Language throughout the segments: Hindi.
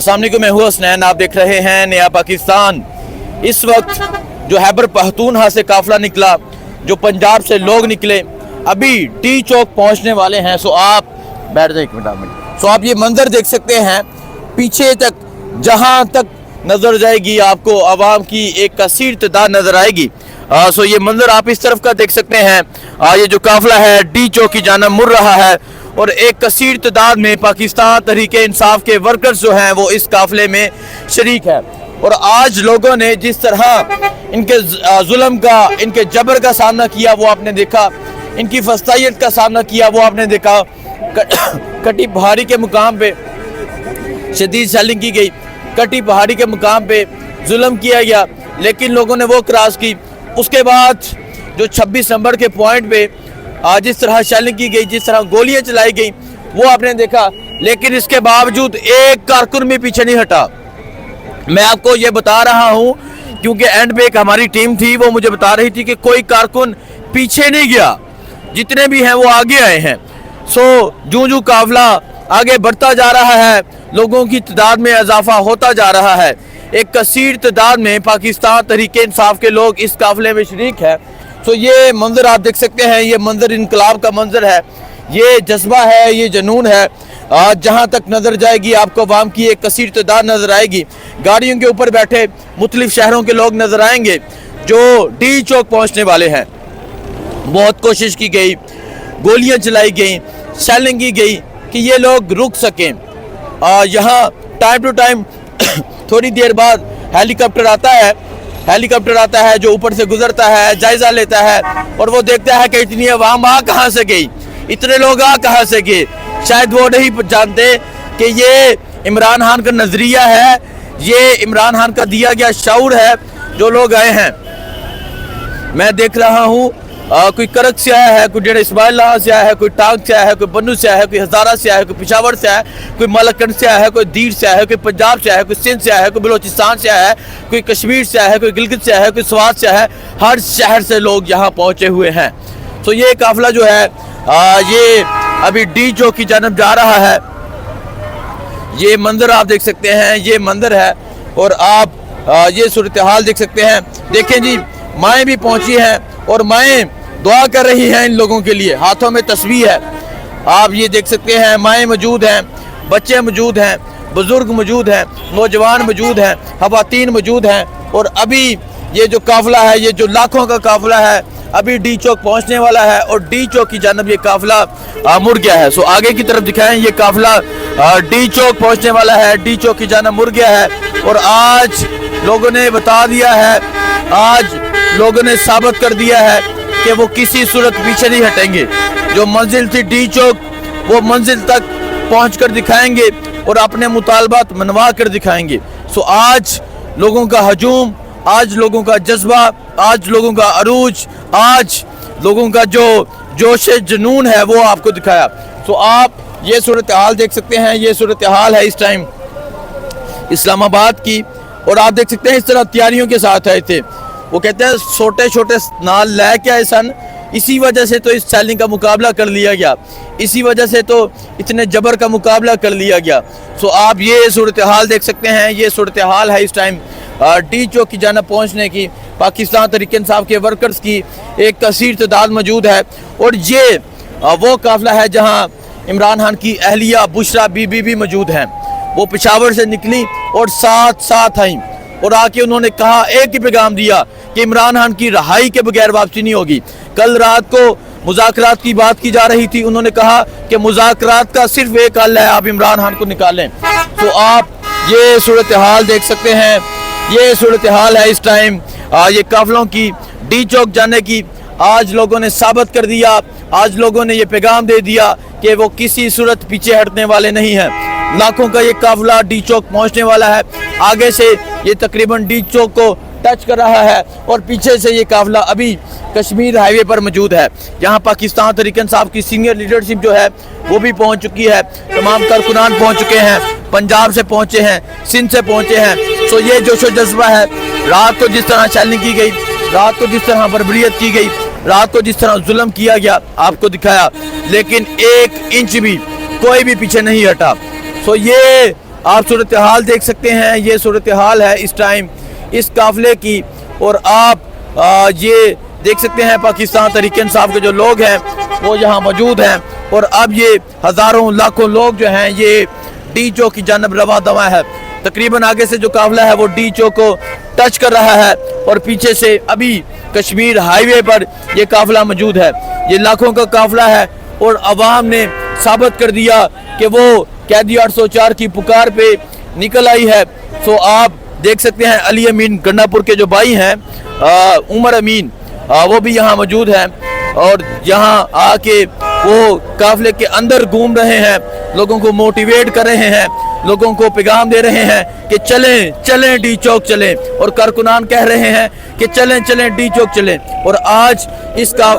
अस्सलाम वालेकुम, मैं हूँ हसनैन। आप देख रहे हैं नया पाकिस्तान। इस वक्त जो खैबर पख्तूनख्वा से काफिला निकला, जो पंजाब से लोग निकले, अभी टी चौक पहुँचने वाले हैं। सो आप बैठ जाए एक मिनट। सो आप ये मंजर देख सकते हैं, पीछे तक जहाँ तक नजर जाएगी आपको आवाम की एक कसीर तादाद नजर आएगी। सो ये मंजर आप इस तरफ का देख सकते हैं। ये जो काफिला है डी चौक की जानिब मुड़ रहा है और एक कसीर तादाद में पाकिस्तान तहरीके इंसाफ के वर्कर्स जो हैं वो इस काफिले में शरीक है। और आज लोगों ने जिस तरह इनके जुल्म का, इनके जबर का सामना किया वो आपने देखा, इनकी फस्तायत का सामना किया वो आपने देखा। कटी पहाड़ी के मुकाम पे शदीद सेलिंग की गई, कटी पहाड़ी के मुकाम पे जुल्म किया गया, लेकिन लोगों ने वो क्रॉस की। उसके बाद जो 26 नंबर के पॉइंट पे जिस तरह शेलिंग की गई, जिस तरह गोलियां चलाई गई वो आपने देखा, लेकिन इसके बावजूद एक कारकुन भी पीछे नहीं हटा। मैं आपको ये बता रहा हूँ क्योंकि एंड पे एक हमारी टीम थी, वो मुझे बता रही थी कि कोई कारकुन पीछे नहीं गया, जितने भी हैं वो आगे आए हैं। सो जूं काफिला आगे बढ़ता जा रहा है, लोगों की तादाद में इजाफा होता जा रहा है। एक कसीर तादाद में पाकिस्तान तहरीके इंसाफ के लोग इस काफिले में शरीक है। तो ये मंजर आप देख सकते हैं, ये मंजर इनकलाब का मंजर है, ये जज्बा है, ये जुनून है। जहाँ तक नजर जाएगी आपको अवाम की एक कसीर तादाद नजर आएगी। गाड़ियों के ऊपर बैठे मुख्तलिफ शहरों के लोग नजर आएंगे जो डी चौक पहुँचने वाले हैं। बहुत कोशिश की गई, गोलियाँ चलाई गई, शेलिंग की गई कि ये लोग रुक सकें। यहाँ टाइम टू टाइम थोड़ी देर बाद हेलीकॉप्टर आता है जो ऊपर से गुजरता है, जायजा लेता है और वो देखता है कि इतनी अवाम आ कहाँ से गई, इतने लोग आ कहाँ से गए। शायद वो नहीं जानते कि ये इमरान खान का नजरिया है, ये इमरान खान का दिया गया शऊर है। जो लोग आए हैं, मैं देख रहा हूँ कोई करक से आया है, कोई डेढ़ इस्माइल से आया है, कोई टांग से आया है, कोई बन्नू से आया है, कोई हजारा से आया है, कोई पिशावर से आया है, कोई मलकगढ़ से आया है, कोई दीर से आया है, कोई पंजाब से आया है, कोई सिंध से आया है, कोई बलोचिस्तान से आया है, कोई कश्मीर से आया है, कोई गिलगित से आया है, कोई स्वात से आया है। हर शहर से लोग यहाँ पहुँचे हुए हैं। तो ये काफिला जो है ये अभी डी चौक की जानब जा रहा है। ये मंजर आप देख सकते हैं, ये मंजर है और आप ये सूरत हाल देख सकते हैं। देखें जी, माएँ भी पहुँची हैं और माएँ दुआ कर रही हैं इन लोगों के लिए, हाथों में तस्बीह है। आप ये देख सकते हैं, माएँ मौजूद हैं, बच्चे मौजूद हैं, बुजुर्ग मौजूद हैं, नौजवान मौजूद हैं, खवातीन मौजूद हैं। और अभी ये जो काफिला है, ये जो लाखों का काफिला है, अभी डी चौक पहुंचने वाला है और डी चौक की जानब ये काफिला मुड़ गया है। सो आगे की तरफ दिखाएं, ये काफिला डी चौक पहुंचने वाला है, डी चौक की जानब मुड़ गया है। और आज लोगों ने बता दिया है, आज लोगों ने साबित कर दिया है कि वो किसी सूरत पीछे नहीं हटेंगे। जो मंजिल थी डी चौक, वो मंजिल तक पहुँच कर दिखाएंगे और अपने मुतालबात मनवा कर दिखाएंगे। सो आज लोगों का हजूम, आज लोगों का जज्बा, आज लोगों का अरूज, आज लोगों का जो जोश जुनून है वो आपको दिखाया। तो आप ये सूरत हाल देख सकते हैं, ये सूरत हाल है इस टाइम इस्लामाबाद की। और आप देख सकते हैं इस तरह तैयारियों के साथ आए थे। वो कहते हैं छोटे छोटे नाल लेके आए सन, इसी वजह से तो इस सेलिंग का मुकाबला कर लिया गया, इसी वजह से तो इतने जबर का मुकाबला कर लिया गया। सो आप ये सूरत हाल देख सकते हैं, ये सूरत हाल है इस टाइम डी चौक की जानिब पहुँचने की। पाकिस्तान तहरीके इंसाफ के वर्कर्स की एक कसीर तादाद मौजूद है और ये वो काफिला है जहाँ इमरान खान की अहलिया बुशरा बीबी भी मौजूद हैं। वो पेशावर से निकली और साथ आई और आके उन्होंने कहा, एक ही पैगाम दिया कि इमरान खान की रहाई के बगैर वापसी नहीं होगी। कल रात को मुज़ाकरात की बात की जा रही थी, उन्होंने कहा कि मुज़ाकरात का सिर्फ एक हल है, आप इमरान खान को निकालें। तो आप ये सूरत हाल देख सकते हैं, ये सूरत हाल है इस टाइम ये काफिलों की डी चौक जाने की। आज लोगों ने साबित कर दिया, आज लोगों ने ये पैगाम दे दिया कि वो किसी सूरत पीछे हटने वाले नहीं हैं। लाखों का ये काफिला डी चौक पहुंचने वाला है। आगे से ये तकरीबन डी चौक को टच कर रहा है और पीछे से ये काफिला अभी कश्मीर हाईवे पर मौजूद है। यहाँ पाकिस्तान तहरीके इंसाफ की सीनियर लीडरशिप जो है वो भी पहुँच चुकी है, तमाम कारकुनान पहुँच चुके हैं, पंजाब से पहुँचे हैं, सिंध से पहुँचे हैं। सो ये जोशो जज्बा है। रात को जिस तरह शेलिंग की गई, रात को जिस तरह बर्बरियत की गई, रात को जिस तरह जुल्म किया गया आपको दिखाया, लेकिन एक इंच भी कोई भी पीछे नहीं हटा। सो ये आप सूरत हाल देख सकते हैं, ये सूरत हाल है इस टाइम इस काफिले की। और आप ये देख सकते हैं पाकिस्तान तहरीक इंसाफ के जो लोग हैं वो यहाँ मौजूद हैं। और अब ये हज़ारों लाखों लोग जो हैं ये डी चौक की जानब रवा दवा है। तकरीबन आगे से जो काफिला है वो डी चौक को टच कर रहा है और पीछे से अभी कश्मीर हाईवे पर ये काफिला मौजूद है। ये लाखों का काफिला है और अवाम ने साबित कर दिया कि वो कैदी 804 की पुकार पे निकल आई है। सो आप देख सकते हैं अली अमीन गन्नापुर के जो भाई हैं उमर अमीन वो भी यहाँ मौजूद हैं और यहाँ आके वो काफिले के अंदर घूम रहे हैं, लोगों को मोटिवेट कर रहे हैं, लोगों को पैगाम दे रहे हैं कि चलें चलें डी चौक चलें। और कारकुनान कह रहे हैं कि चलें चलें डी चौक चलें। और आज इसका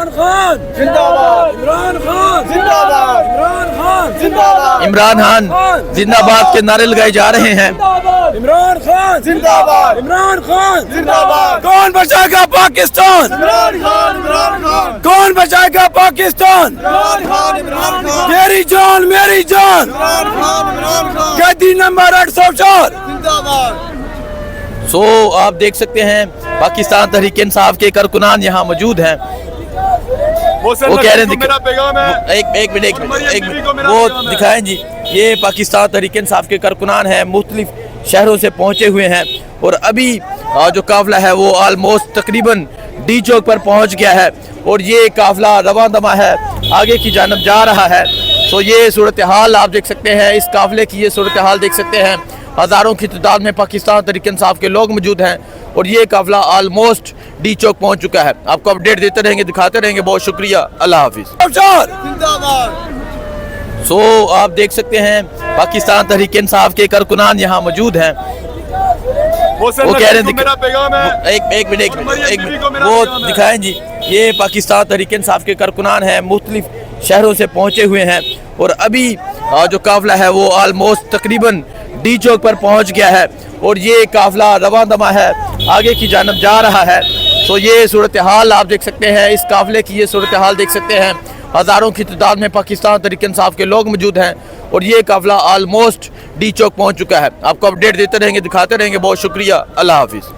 इमरान खान जिंदाबाद के नारे लगाए जा रहे हैं। इमरान खान जिंदाबाद, इमरान खान जिंदाबाद। कौन बचाएगा पाकिस्तान? इमरान खान, इमरान खान। कौन बचाएगा पाकिस्तान? इमरान खान, इमरान खान। तेरी जान मेरी जान, इमरान खान, इमरान खान। कैदी नंबर 804 जिंदाबाद। सो आप देख सकते हैं पाकिस्तान तहरीक इंसाफ के कारकुनान यहाँ मौजूद हैं। वो कह रहे हैं एक मिनट वो दिखाएं जी। ये पाकिस्तान तहरीक इंसाफ के कारकुनान हैं, मुख्तलिफ शहरों से पहुंचे हुए हैं और अभी जो काफिला है वो ऑलमोस्ट तकरीबन डी चौक पर पहुंच गया है और ये काफिला रवा दवा है, आगे की जानब जा रहा है। तो ये सूरत हाल आप देख सकते हैं, इस काफिले की ये सूरत हाल देख सकते हैं। हज़ारों की तादाद में पाकिस्तान तहरीक इंसाफ के लोग मौजूद हैं और ये काफिला ऑलमोस्ट डी चौक पहुंच चुका है। आपको अपडेट देते रहेंगे, दिखाते रहेंगे। बहुत शुक्रिया, अल्लाह हाफिज़। सो आप देख सकते हैं पाकिस्तान तहरीक इंसाफ के कारकुनान यहाँ मौजूद हैं। वो कह रहे हैं एक मिनट वो दिखाएं जी। ये पाकिस्तान तहरीक इंसाफ के कारकुनान हैं, मुख्तलिफ शहरों से पहुंचे हुए हैं और अभी जो काफिला है वो ऑलमोस्ट तकरीबन डी चौक पर पहुंच गया है और ये काफिला रवा दवा है, आगे की जानब जा रहा है। तो ये सूरत हाल आप देख सकते हैं, इस काफिले की ये सूरत हाल देख सकते हैं। हज़ारों की तादाद में पाकिस्तान तहरीक इंसाफ के लोग मौजूद हैं और ये काफिला ऑलमोस्ट डी चौक पहुंच चुका है। आपको अपडेट देते रहेंगे, दिखाते रहेंगे। बहुत शुक्रिया, अल्लाह हाफिज़।